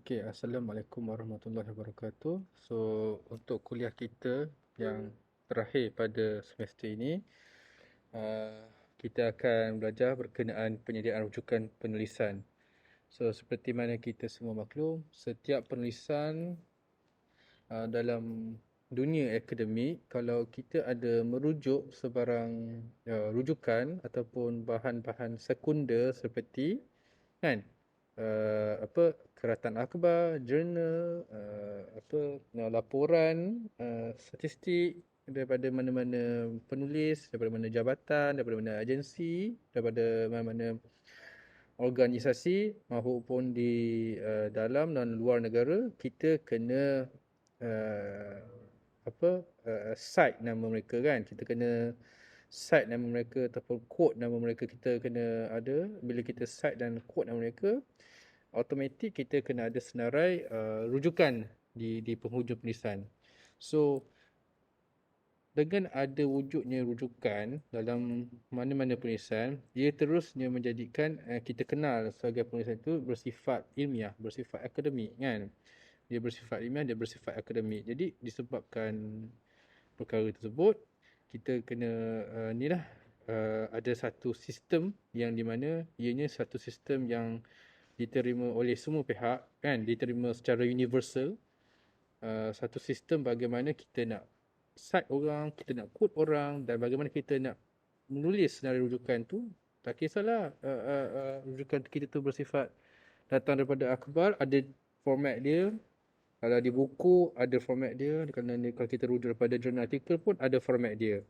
Okay, Assalamualaikum warahmatullahi wabarakatuh. So, untuk kuliah kita yang terakhir pada semester ini, uh, kita akan belajar berkenaan penyediaan rujukan penulisan. So, seperti mana kita semua maklum, setiap penulisan dalam dunia akademik, kalau kita ada merujuk sebarang rujukan ataupun bahan-bahan sekunder seperti kan keratan akhbar, jurnal, laporan, statistik daripada mana-mana penulis, daripada mana jabatan, daripada mana agensi, daripada mana-mana organisasi maupun di dalam dan luar negara, kita kena uh, cite nama mereka kan. Kita kena cite nama mereka ataupun quote nama mereka, kita kena ada. Bila kita cite dan quote nama mereka, automatik kita kena ada senarai rujukan di penghujung penulisan. So, dengan ada wujudnya rujukan dalam mana-mana penulisan, dia terusnya menjadikan kita kenal sebagai penulisan itu bersifat ilmiah, bersifat akademik kan. Dia bersifat ilmiah, dia bersifat akademik. Jadi disebabkan perkara tersebut, kita kena ada satu sistem yang di mana ianya satu sistem yang diterima oleh semua pihak kan, diterima secara universal. Satu sistem bagaimana kita nak cite orang, kita nak quote orang, dan bagaimana kita nak menulis senarai rujukan tu. Tak kisahlah rujukan kita tu bersifat datang daripada akhbar, ada format dia. Kalau di buku ada format dia. Kalau kita rujuk daripada jurnal artikel pun ada format dia.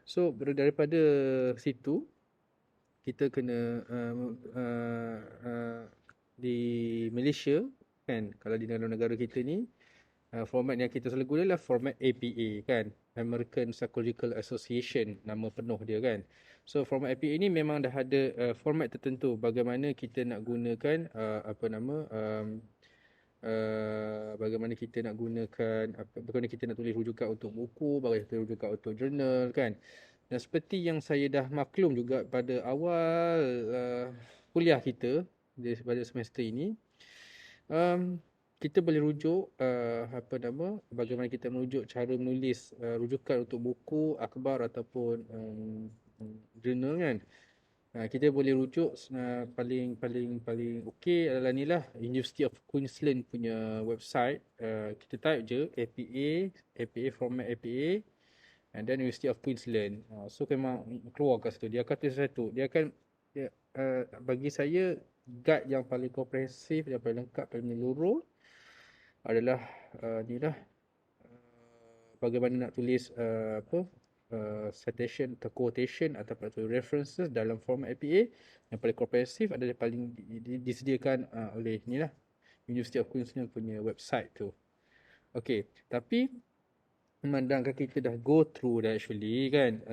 So daripada situ kita kena di Malaysia kan, kalau di negara-negara kita ni, format yang kita selalu guna adalah format APA kan, American Psychological Association, nama penuh dia kan. So format APA ni memang dah ada format tertentu bagaimana kita nak gunakan bagaimana kita nak gunakan bagaimana kita nak tulis rujukan untuk buku, bagaimana kita rujukan untuk jurnal kan. Dan seperti yang saya dah maklum juga pada awal kuliah kita pada semester ini, kita boleh rujuk bagaimana kita merujuk cara menulis rujukan untuk buku, akhbar ataupun jurnal kan. Kita boleh rujuk paling okey adalah ni lah, University of Queensland punya website. Kita type je APA format APA, and then University of Queensland. So memang keluar kat situ. Dia akan tulis satu. Bagi saya, guide yang paling komprehensif, yang paling lengkap, paling menyeluruh adalah ni lah, bagaimana nak tulis citation atau quotation atau references dalam format APA. Yang paling komprehensif adalah paling disediakan oleh ni lah, University of Queensland punya website tu. Okay, tapi memandangkan kita dah go through dah actually kan,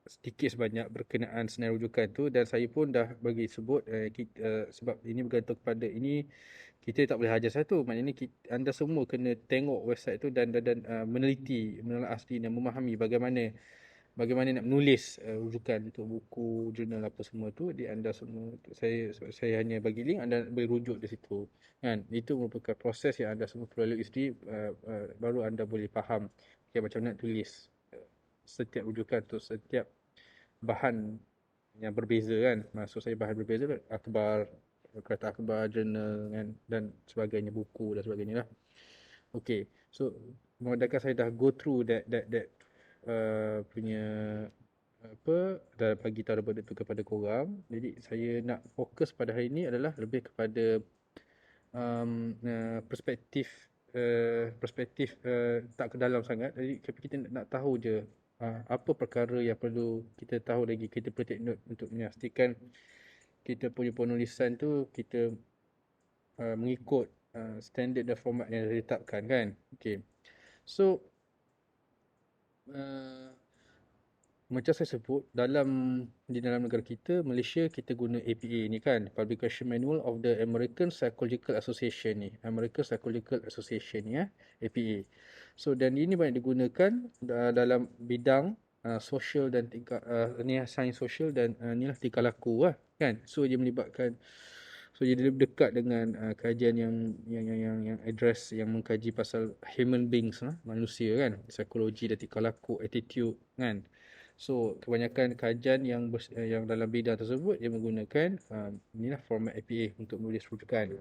sedikit sebanyak berkenaan senarai rujukan tu, dan saya pun dah bagi sebut sebab ini bergantung kepada ini, kita tak boleh hajar satu. Maknanya anda semua kena tengok website tu dan meneliti, menelaah sendiri dan memahami bagaimana nak menulis rujukan untuk buku, jurnal apa semua tu di anda semua. Saya hanya bagi link, anda boleh rujuk di situ kan. Itu merupakan proses yang anda semua perlu lalui sendiri, baru anda boleh faham macam mana nak tulis setiap rujukan tu, setiap bahan yang berbeza kan. Maksud saya bahan berbeza, akhbar, kereta akhbar, jurnal kan, dan sebagainya, buku dan sebagainya lah. Okay, so memandangkan saya dah go through that punya dah bagi tahu benda tu kepada korang. Jadi saya nak fokus pada hari ni adalah lebih kepada perspektif tak ke dalam sangat. Jadi kita nak tahu je apa perkara yang perlu kita tahu lagi, kita perlu take note untuk memastikan kita punya penulisan tu kita mengikut standard dan format yang ditetapkan kan. Okay, so macam saya sebut, di dalam negara kita, Malaysia, kita guna APA ni kan, Publication Manual of the American Psychological Association ni, American Psychological Association ni APA. So dan ini banyak digunakan dalam bidang sosial dan sains sosial dan inilah tingkah laku lah kan. So dia melibatkan So jadi lebih dekat dengan kajian yang address, yang mengkaji pasal human beings lah, manusia kan, psikologi dan tingkah laku, attitude kan. So kebanyakan kajian yang dalam bidang tersebut dia menggunakan inilah format APA untuk menulis rujukan.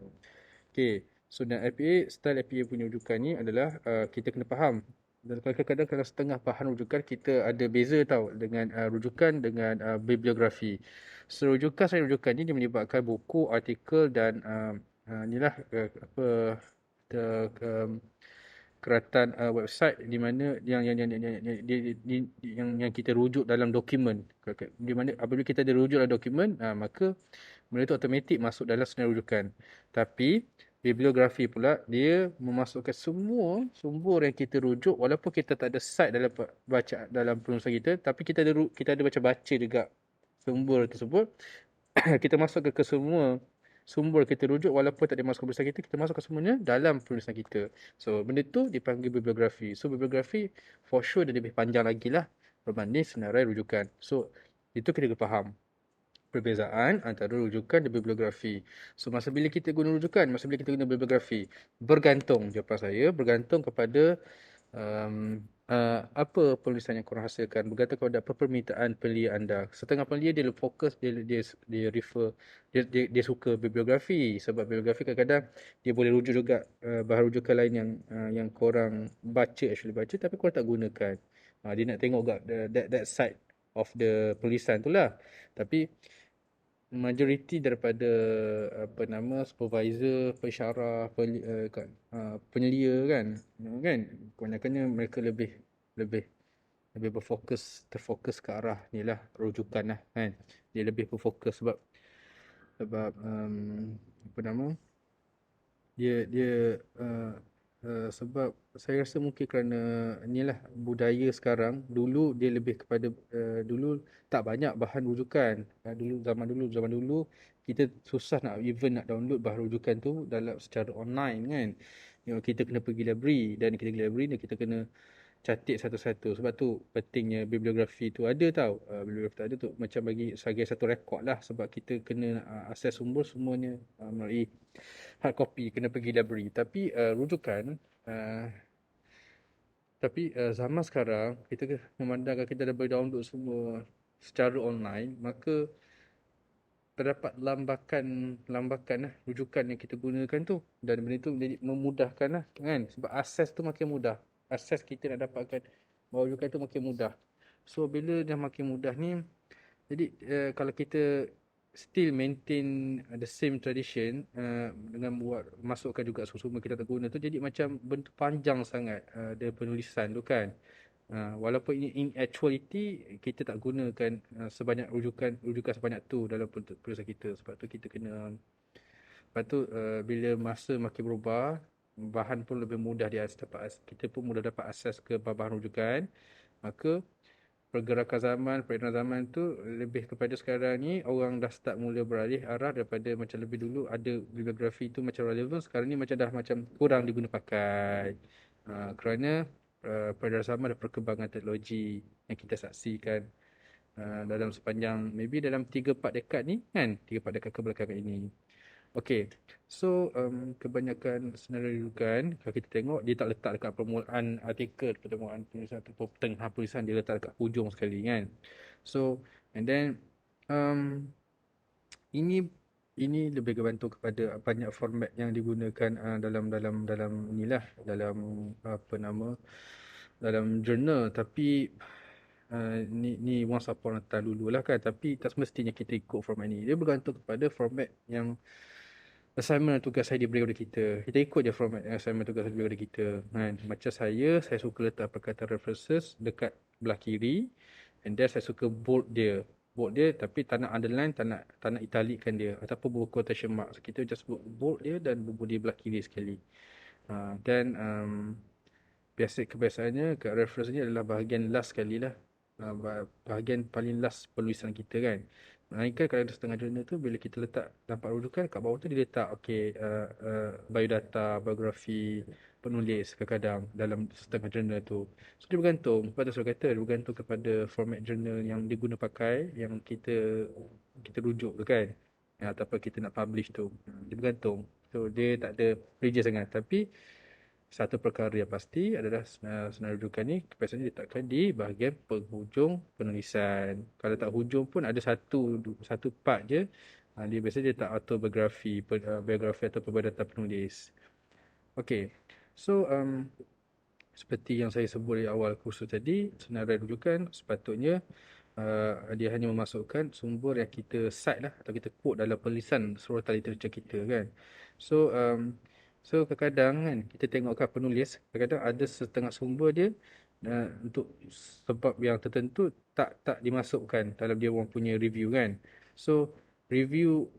Okay, so dan IPA, style IPA punya rujukan ni adalah kita kena faham. Dan kadang-kadang kalau setengah faham rujukan, kita ada beza tau dengan rujukan dengan bibliografi. So rujukan ni dia menyebabkan buku, artikel dan inilah apa the, keratan website di mana yang kita rujuk dalam dokumen. Di mana apabila kita ada rujuk dalam dokumen, maka benda itu automatik masuk dalam senarai rujukan. Tapi bibliografi pula dia memasukkan semua sumber yang kita rujuk, walaupun kita tak ada site dalam baca dalam penulisan kita, tapi kita ada baca-baca juga sumber tersebut. Kita masukkan ke semua sumber kita rujuk, walaupun tak dimasukkan penulisan kita masukkan semuanya dalam penulisan kita. So benda tu dipanggil bibliografi. So bibliografi for sure dia lebih panjang lagi lah berbanding senarai rujukan. So itu kita kena faham perbezaan antara rujukan dan bibliografi. So masa bila kita guna rujukan, masa bila kita guna bibliografi, bergantung, jawapan saya bergantung kepada apa penulisan yang korang hasilkan, bergantung kepada apa permintaan pelia anda. Setengah pelia dia fokus, dia refer, dia suka bibliografi, sebab bibliografi kadang-kadang dia boleh rujuk juga bahan rujukan lain yang korang actually baca tapi korang tak gunakan. Dia nak tengok juga that side of the penulisan tu lah. Tapi majoriti daripada apa nama supervisor, pensyarah, penyelia kan kebanyakannya mereka lebih lebih terfokus ke arah ni lah, rujukan lah kan. Dia lebih berfokus sebab apa nama dia sebab saya rasa mungkin kerana inilah budaya sekarang. Dulu dia lebih kepada dulu tak banyak bahan rujukan. Zaman dulu kita susah nak download bahan rujukan tu dalam secara online kan. Kita kena pergi library, dan kita pergi library dan kita kena catik satu-satu. Sebab tu pentingnya bibliografi tu ada tau. Bibliografi tu ada tu macam bagi sebagai satu rekod lah, sebab kita kena akses sumber semuanya melalui hard copy, kena pergi library. Tapi rujukan uh, zaman sekarang kita memandangkan kita dah boleh download semua secara online, maka terdapat lambakan lah rujukan yang kita gunakan tu, dan benda tu menjadi memudahkan lah kan, sebab akses tu makin mudah, akses kita nak dapatkan rujukan tu makin mudah. So bila dah makin mudah ni, jadi kalau kita still maintain the same tradition dengan buat masukkan juga sumber kita tak guna tu, jadi macam bentuk panjang sangat dia penulisan tu kan. Walaupun in actuality kita tak gunakan sebanyak rujukan sebanyak tu dalam penulisan kita. Sebab tu kita kena, lepas tu bila masa makin berubah, bahan pun lebih mudah kita pun mudah dapat akses ke bahan rujukan, maka pergerakan zaman, peredaran zaman tu lebih kepada sekarang ni orang dah start mula beralih arah daripada macam lebih dulu ada bibliografi tu macam relevan, sekarang ni macam dah macam kurang diguna pakai. Kerana peredaran zaman dan perkembangan teknologi yang kita saksikan dalam sepanjang maybe dalam 3-4 dekad ni kan, 3-4 dekad kebelakangan ini. Okay, so kebanyakan senarai rujukan kalau kita tengok, dia tak letak dekat permulaan artikel, permulaan tulisan atau tengah tulisan, dia letak dekat hujung sekali kan. So and then ini lebih bergantung kepada banyak format yang digunakan dalam inilah, dalam apa nama, dalam jurnal. Tapi ni once upon a time dululah kan, tapi tak semestinya kita ikut format ni. Dia bergantung kepada format yang assignment dan tugas saya diberi kepada kita. Kita ikut je format assignment tugas diberi kepada kita kan. Macam saya suka letak perkataan references dekat belah kiri, and then saya suka bold dia tapi tak nak underline, tak nak italickan dia ataupun buat quotation mark. So, kita just bold dia dan bubuh dia belah kiri sekali. Dan kebiasaannya kat reference ni adalah bahagian last sekali lah. Bahagian paling last penulisan kita kan. Melainkan kalau ada setengah jurnal tu, bila kita letak nampak rujukan kat bawah tu, dia letak biodata, biografi penulis kadang-kadang dalam setengah jurnal tu. So dia bergantung, sebab tu saya kata dia bergantung kepada format jurnal yang diguna pakai, yang kita rujuk tu kan. ataupun kita nak publish tu. Dia bergantung. So dia tak ada rigid sangat. Tapi satu perkara yang pasti adalah senarai rujukan ni biasanya diletakkan di bahagian penghujung penulisan. Kalau tak hujung pun ada satu part je. Dia biasanya dia tak autobiografi, biografi atau perbuatan penulis. Okay. So seperti yang saya sebut di awal kursus tadi, senarai rujukan sepatutnya dia hanya memasukkan sumber yang kita cite lah atau kita quote dalam penulisan suratan literature kita kan. So kadang-kadang kan kita tengokkan penulis, kadang-kadang ada setengah sumber dia untuk sebab yang tertentu tak dimasukkan dalam dia orang punya review kan. So review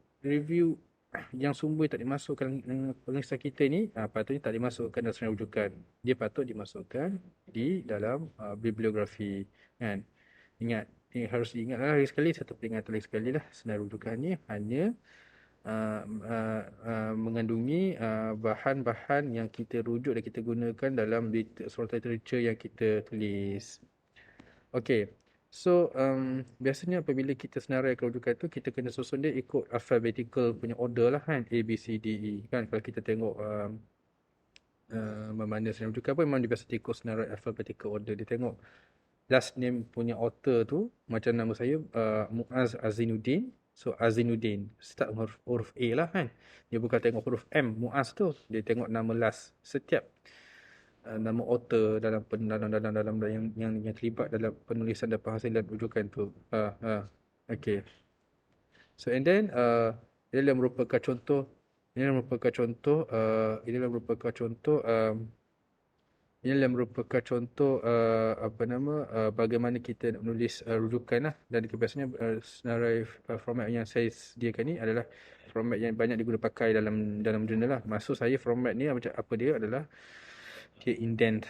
yang sumber tak dimasukkan penulisan kita ni patutnya tak dimasukkan dalam senarai rujukan. Dia patut dimasukkan di dalam bibliografi kan. Ingat, harus diingat lah lagi sekali, satu peringatan lagi sekali lah, senarai rujukan ni hanya mengandungi bahan-bahan yang kita rujuk dan kita gunakan dalam suratan literature yang kita tulis. Okay, so biasanya apabila kita senaraikan rujukan tu, kita kena susun dia ikut alphabetical punya order lah kan, A, B, C, D, E kan. Kalau kita tengok mana senarai rujukan pun memang dia biasa ikut senarai alphabetical order. Dia tengok last name punya author tu, macam nama saya Muaz Azinuddin. So Azinuddin start huruf A lah kan. Dia bukan tengok huruf M Muaz tu, dia tengok nama last setiap nama author dalam yang terlibat dalam penulisan dan penghasilan rujukan tu. Okay. So and then inilah merupakan contoh bagaimana kita nak menulis rujukan lah. Dan biasanya senarai format yang saya sediakan ni adalah format yang banyak diguna pakai dalam jurnal lah. Maksud saya format ni macam apa dia adalah dia indent.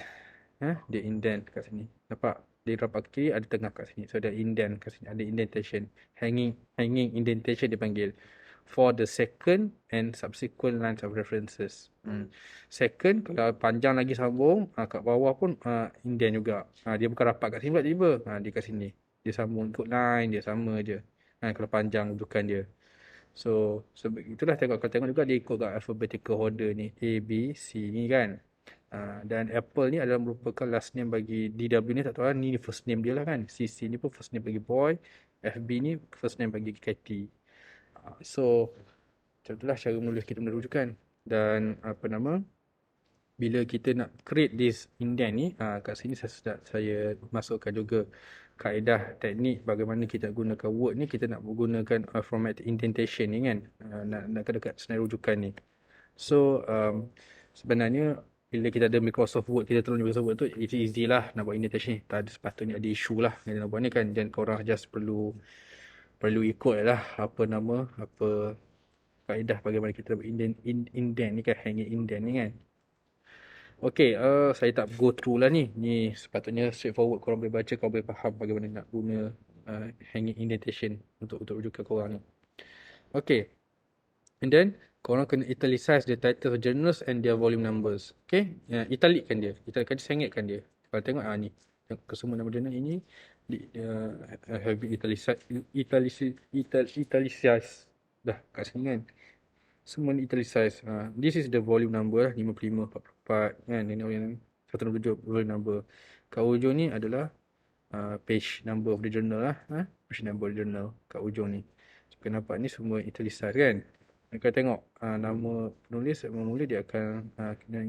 Dia indent kat sini. Nampak? Di rapat kiri ada tengah kat sini. So ada indent kat sini, ada indentation. Hanging indentation dipanggil. For the second and subsequent lines of references. Second, kalau panjang lagi sambung, kat bawah pun indent juga. Dia bukan rapat kat sini pula tiba. Dia kat sini. Dia sambung ikut line, dia sama je. Kalau panjang rujukan dia. So itulah kalau tengok juga dia ikut kat alphabetical order ni. A, B, C ni kan. Dan Apple ni adalah merupakan last name bagi DW ni, tak tahu lah, ni first name dia lah kan. CC ni pun first name bagi boy. FB ni first name bagi Katie. So macam itulah cara menulis kita merujukan. Dan bila kita nak create this indent ni, kat sini saya masukkan juga kaedah teknik bagaimana kita gunakan word ni. Kita nak menggunakan format indentation ni kan, nak dekat senarai rujukan ni. So sebenarnya bila kita ada Microsoft Word, kita turun Microsoft Word tu, it's easy lah nak buat indentation ni. Tak ada sepatutnya ada isu lah yang nak buat ni kan. Dan korang just perlu ikut lah apa kaedah bagaimana kita buat indent ni kan, hanging indent ni kan. Okay, saya tak go through lah ni. Ni sepatutnya straightforward, korang boleh baca, korang boleh faham bagaimana nak guna hanging indentation untuk rujukan korang ni. Okay, and then korang kena italicize the title of journals and their volume numbers. Okay, italickan dia, sengitkan dia. Kalau tengok ni, kesemua nama jurnal ini have been italicized dah kat sini kan. Semua ni italicized. This is the volume number lah, 55, 44 kan. Ini yang 167 volume number. Kat ujung ni adalah page number of the journal lah. Page number of the journal kat ujung ni. So, nampak ni semua italicized kan. Kalau tengok nama penulis mula dia akan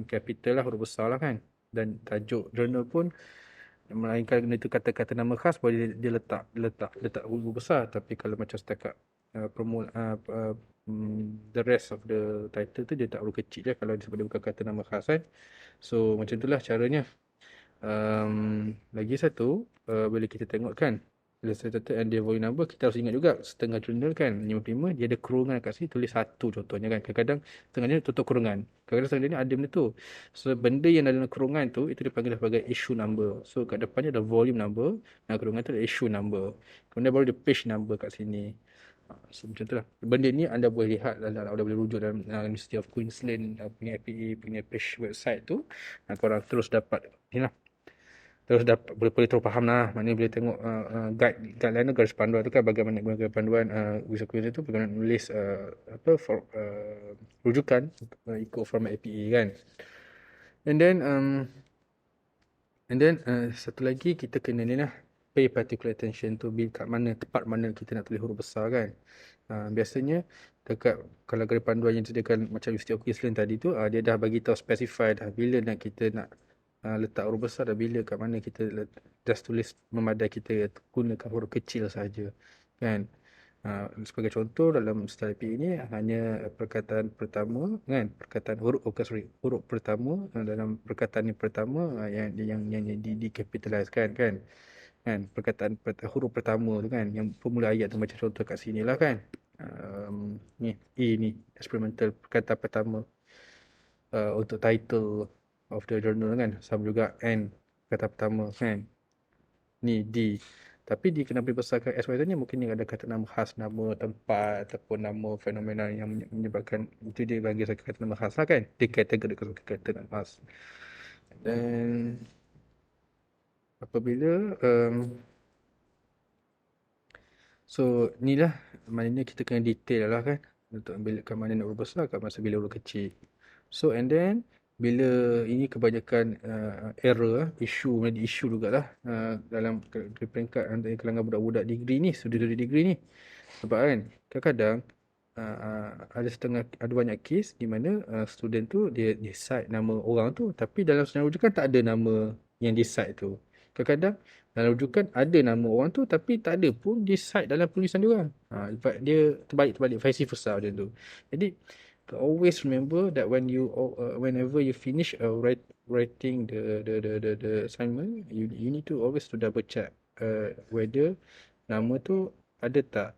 capital lah, huruf besar lah kan. Dan tajuk jurnal pun, melainkan itu kata-kata nama khas, boleh dia letak huruf besar. Tapi kalau macam setakat the rest of the title tu dia tak huruf kecil je kalau disebut dia bukan kata nama khas kan. So macam itulah caranya. Lagi satu, bila kita tengok kan, bila saya kata and dia volume number, kita harus ingat juga setengah jurnal kan 55 dia ada kurungan kat sini, tulis 1 contohnya kan. Kadang-kadang setengah jurnal tutup kurungan, kadang-kadang setengah jurnal ada benda tu. So benda yang dalam kurungan tu itu dipanggil sebagai issue number. So kat depannya ada volume number, dan kurungan tu ada issue number, kemudian baru ada page number kat sini. So macam tu lah. Benda ni anda boleh lihat, anda boleh rujuk dalam University of Queensland punya APA punya page website tu. Korang terus dapat ni lah terus boleh terus faham lah. Maknanya boleh tengok guideline tu, garis panduan tu kan, bagaimana gunakan panduan user kuis tu, bagaimana nulis rujukan ikut format APA kan. And then satu lagi kita kena ni lah, pay particular attention to kat mana, tempat mana kita nak tulis huruf besar kan. Biasanya dekat, kalau garis panduan yang disediakan macam University of Queensland tadi tu, dia dah bagi tahu specify dah bila nak kita nak letak huruf besar, dah bila kat mana kita just tulis memadai, kita gunakan huruf kecil saja kan. Sebagai contoh, dalam style P ini hanya perkataan pertama kan, perkataan huruf pertama dalam perkataan yang pertama yang di capitalize kan, perkataan huruf pertama tu kan, yang formula ayat tu, macam contoh kat sini lah kan. Ni A ni experimental, perkataan pertama untuk title of the journal kan, sama juga N perkataan pertama kan. Ni D, tapi dia kena besarkan XYZ ni, mungkin dia ada kata nama khas, nama tempat ataupun nama fenomena yang menyebabkan itu, dia bagi saya kata nama khas lah kan, dia kategorikan sebagai kata nama khas. Dan apabila so ni lah, maknanya kita kena detail lah kan, untuk ambil kat mana nak huruf besar, kat masa bila huruf kecil. So and then bila ini kebanyakan error, menjadi isu jugalah dalam peringkat antara kalangan budak-budak degree ni, student degree ni. Sebab kan kadang-kadang ada banyak kes di mana student tu dia cite nama orang tu, tapi dalam senarai rujukan tak ada nama yang di cite tu. Kadang-kadang dalam rujukan ada nama orang tu, tapi tak ada pun di cite dalam tulisan dia orang. Dia terbalik vice versa macam tu. Jadi always remember that whenever you finish writing the assignment, you need to always to double check whether nama tu ada tak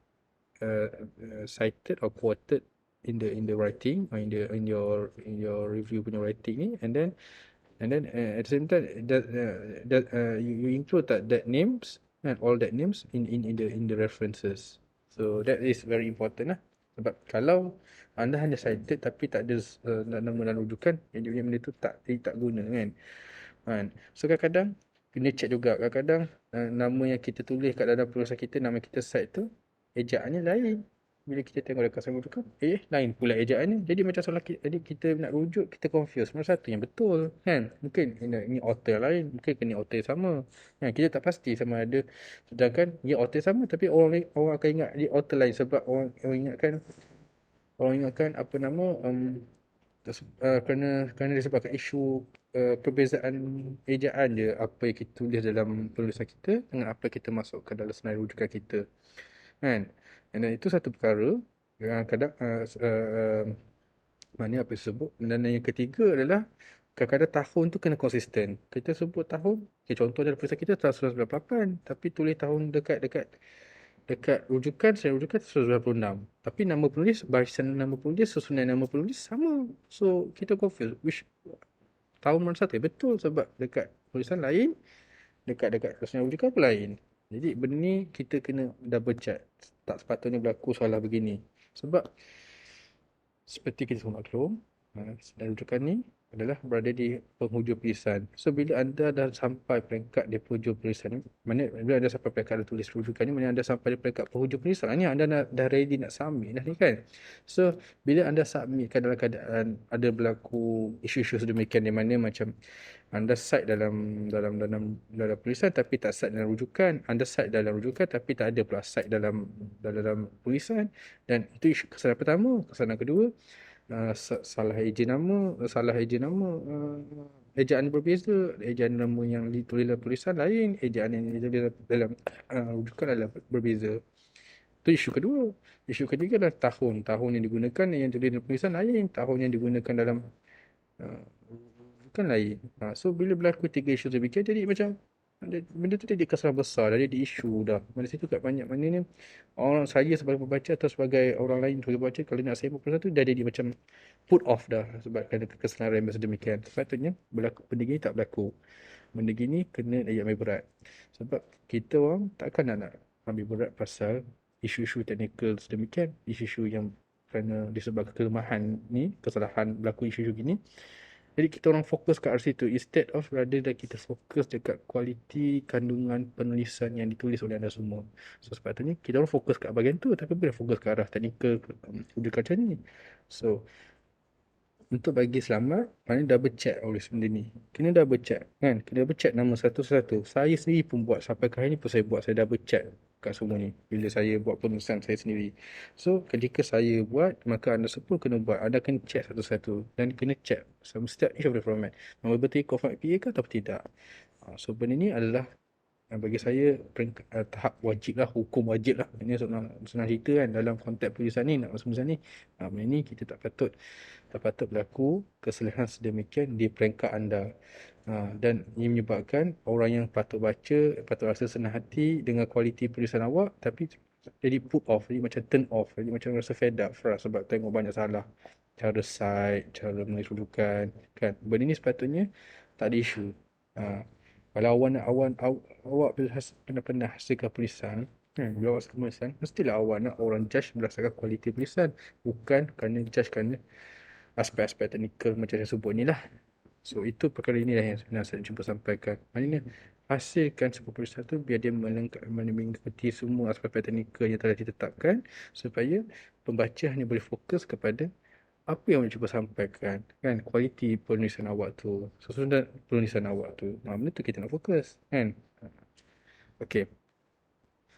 cited or quoted in the writing, or in your review punya writing ni, and then at the same time you include that names and all that names in the references. So that is very important lah. Sebab kalau anda hanya cited tapi tak ada nama dan rujukan, yang benda tu tak guna kan. So kadang-kadang kena check juga, kadang-kadang nama yang kita tulis kat dalam penulisan kita, nama kita cite tu, ejaannya lain. Bila kita tengok dekat sama rujukan, lain pula ejaannya. Jadi macam soalan jadi kita nak rujuk, kita confuse mana satu yang betul kan. Mungkin ini author lain, mungkin ni author sama kan, kita tak pasti sama ada. Sedangkan dia author sama, tapi orang akan ingat dia author lain, sebab orang ingatkan apa nama kerana disebabkan isu perbezaan ejaan je, apa yang kita tulis dalam penulisan kita dengan apa yang kita masukkan dalam senarai rujukan kita kan. Dan itu satu perkara yang kadang mana apa disebut. Dan yang ketiga adalah kadang-kadang tahun tu kena konsisten. Kita sebut tahun, contoh dalam penulisan kita tahun 1998, tapi tulis tahun dekat rujukan, senarai rujukan 1996. Tapi nama penulis, barisan nama penulis, susunan nama penulis sama. So kita confuse which tahun mana satu. Betul, sebab dekat tulisan lain, dekat senarai rujukan pun lain. Jadi benda ni kita kena double check. Tak sepatutnya berlaku salah begini. Sebab seperti kita semua maklum, senarai rujukan ni adalah berada di penghujung tulisan. So bila anda dah sampai peringkat di penghujung tulisan ni, bila anda sampai peringkat anda tulis rujukan ni, mana anda sampai di peringkat penghujung tulisan ni, anda dah ready nak submit dah ni kan. So bila anda submitkan dalam keadaan ada berlaku isu-isu sedemikian, di mana macam anda cite dalam tulisan tapi tak cite dalam rujukan, anda cite dalam rujukan tapi tak ada pula cite dalam tulisan, dan itu isu kesalahan pertama. Kesalahan kedua, salah ejen nama, ejaan berbeza, ejaan nama yang ditulis dalam tulisan lain, ejaan yang ditulis dalam rujukan adalah berbeza. Itu isu kedua. Isu ketiga adalah tahun yang digunakan, yang ditulis dalam tulisan lain, tahun yang digunakan dalam bukan lain. So bila berlaku tiga isu demikian, jadi macam benda tu jadi kesalahan besar, jadi isu dah. Mana situ kat banyak mana ni, orang saya sebagai pembaca atau sebagai orang lain sebagai pembaca, kalau nak sembang pasal tu, dah jadi macam put off dah, sebab kerana kesalahan rem sedemikian. Sepatutnya benda gini tak berlaku. Benda gini kena ambil berat. Sebab kita orang takkan nak ambil berat pasal isu-isu teknikal sedemikian, isu-isu yang kerana disebabkan kelemahan ni, kesalahan berlaku isu-isu gini, Jadi kita orang fokus kat situ instead of rather than kita fokus dekat kualiti kandungan penulisan yang ditulis oleh anda semua. So sepatutnya kita orang fokus kat bahagian tu, tapi boleh fokus ke arah teknikal agriculture ni. So untuk bagi selamat, maknanya double check always benda ni. Kena double check kan. Kena double check nama satu-satu. Saya sendiri pun buat sampai ke hari ni pun saya buat. Saya double check kat semua ni. Bila saya buat penulisan saya sendiri. So ketika saya buat, maka anda semua kena buat. Anda kena check satu-satu. Dan kena check setiap each of the format. Betul-betul ikut format PA ke atau tidak. So benda ni adalah bagi saya tahap wajib lah, hukum wajib lah. Ini senang cerita kan dalam konteks penulisan ni, nak masuk penulisan ni. Benda ni kita tak patut berlaku kesalahan sedemikian di peringkat anda. Dan ini menyebabkan orang yang patut baca, patut rasa senang hati dengan kualiti penulisan awak, tapi jadi put off, jadi macam turn off, jadi macam rasa fed up, sebab tengok banyak salah. Cara cite, cara menulis rujukan, kan. Benda ni sepatutnya tak ada isu. Kalau awak pernah hasilkan tulisan, bila awak hasilkan tulisan, mestilah awak nak orang judge berdasarkan kualiti tulisan, bukan kerana judge kerana aspek-aspek teknikal macam saya sebut ni lah. So itu perkara inilah yang sebenarnya saya cuba sampaikan. Maknanya hasilkan sebuah tulisan tu biar dia mengikuti semua aspek-aspek teknikal yang telah ditetapkan, supaya pembaca hanya boleh fokus kepada apa yang awak cuba sampaikan, kan, kualiti penulisan awak tu, susunan penulisan awak tu. Benda tu kita nak fokus, kan. Okey.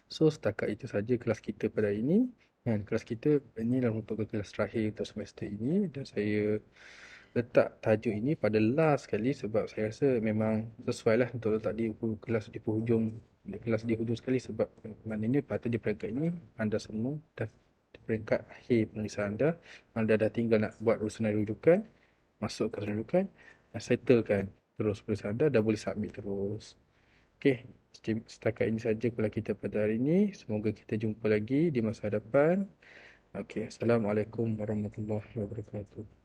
So setakat itu saja kelas kita pada hari ini. Kan, kelas kita ini adalah merupakan kelas terakhir untuk semester ini, dan saya letak tajuk ini pada last sekali sebab saya rasa memang sesuai lah untuk letak di kelas di penghujung, kelas di hujung sekali, sebab maknanya patut di peringkat ini anda semua dah di peringkat akhir penulisan anda. Anda dah tinggal nak buat urusan rujukan, masuk ke rujukan, dan settlekan terus penulisan anda, dah boleh submit terus. Okey, setakat ini saja kalau kita pada hari ini. Semoga kita jumpa lagi di masa hadapan. Okey, Assalamualaikum warahmatullahi wabarakatuh.